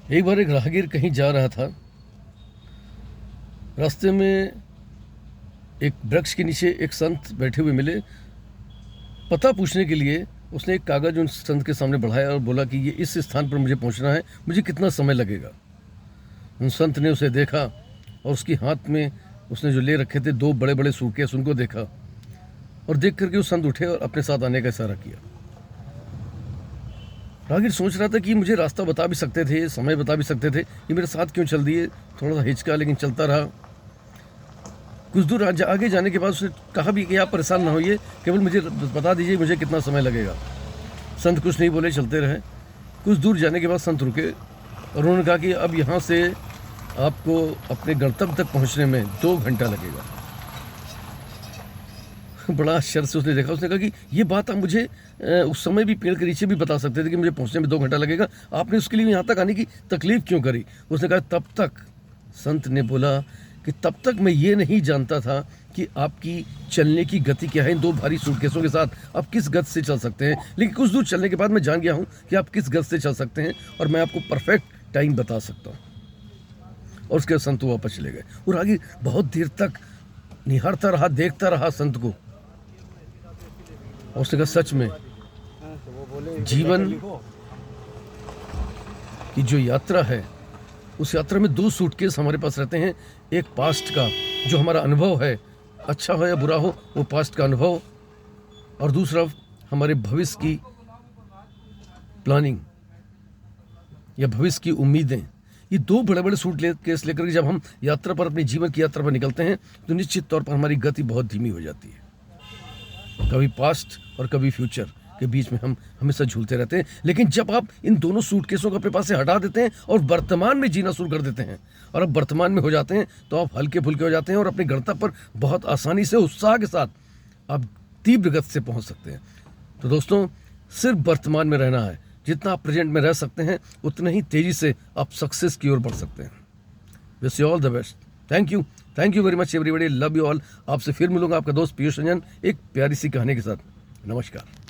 एक बार एक राहगीर कहीं जा रहा था। रास्ते में एक वृक्ष के नीचे एक संत बैठे हुए मिले। पता पूछने के लिए उसने एक कागज़ उन संत के सामने बढ़ाया और बोला कि ये इस स्थान पर मुझे पहुंचना है, मुझे कितना समय लगेगा। उन संत ने उसे देखा और उसके हाथ में उसने जो ले रखे थे 2 बड़े बड़े सूटकेस, उनको देखा और देख करके वो संत उठे और अपने साथ आने का इशारा किया। राहगीर सोच रहा था कि मुझे रास्ता बता भी सकते थे, समय बता भी सकते थे, ये मेरे साथ क्यों चल दिए। थोड़ा सा हिचका, लेकिन चलता रहा। कुछ दूर आगे जाने के बाद उसने कहा भी कि आप परेशान ना होइए, केवल मुझे बता दीजिए मुझे कितना समय लगेगा। संत कुछ नहीं बोले, चलते रहे। कुछ दूर जाने के बाद संत रुके और उन्होंने कहा कि अब यहाँ से आपको अपने गंतव्य तक पहुँचने में 2 घंटा लगेगा। बड़ा आश्चर्य से उसने देखा। उसने कहा कि ये बात आप मुझे उस समय भी पेड़ के नीचे भी बता सकते थे कि मुझे पहुंचने में 2 घंटा लगेगा, आपने उसके लिए यहाँ तक आने की तकलीफ क्यों करी। उसने कहा तब तक, संत ने बोला कि तब तक मैं ये नहीं जानता था कि आपकी चलने की गति क्या है। इन 2 भारी सूटकेसों के साथ आप किस गति से चल सकते हैं, लेकिन कुछ दूर चलने के बाद मैं जान गया हूँ कि आप किस गति से चल सकते हैं और मैं आपको परफेक्ट टाइम बता सकता हूँ। और उसके संत वापस चले गए और आगे बहुत देर तक निहारता रहा, देखता रहा संत को। और उसने कहा सच में जीवन की जो यात्रा है, उस यात्रा में 2 सूटकेस हमारे पास रहते हैं। एक पास्ट का जो हमारा अनुभव है, अच्छा हो या बुरा हो, वो पास्ट का अनुभव, और दूसरा हमारे भविष्य की प्लानिंग या भविष्य की उम्मीदें। ये 2 बड़े बड़े सूटकेस लेकर के जब हम यात्रा पर, अपने जीवन की यात्रा पर निकलते हैं, तो निश्चित तौर पर हमारी गति बहुत धीमी हो जाती है। कभी पास्ट और कभी फ्यूचर के बीच में हम हमेशा झूलते रहते हैं। लेकिन जब आप इन दोनों सूटकेसों को अपने पास से हटा देते हैं और वर्तमान में जीना शुरू कर देते हैं, और अब वर्तमान में हो जाते हैं, तो आप हल्के फुल्के हो जाते हैं और अपने गंतव्य पर बहुत आसानी से, उत्साह के साथ आप तीव्र गति से पहुंच सकते हैं। तो दोस्तों, सिर्फ वर्तमान में रहना है। जितना आप प्रेजेंट में रह सकते हैं, उतने ही तेज़ी से आप सक्सेस की ओर बढ़ सकते हैं। Wish you all the best. Thank you very much everybody. Love you all. आपसे फिर मिलूंगा, आपका दोस्त पीयूष रंजन, एक प्यारी सी कहानी के साथ। नमस्कार।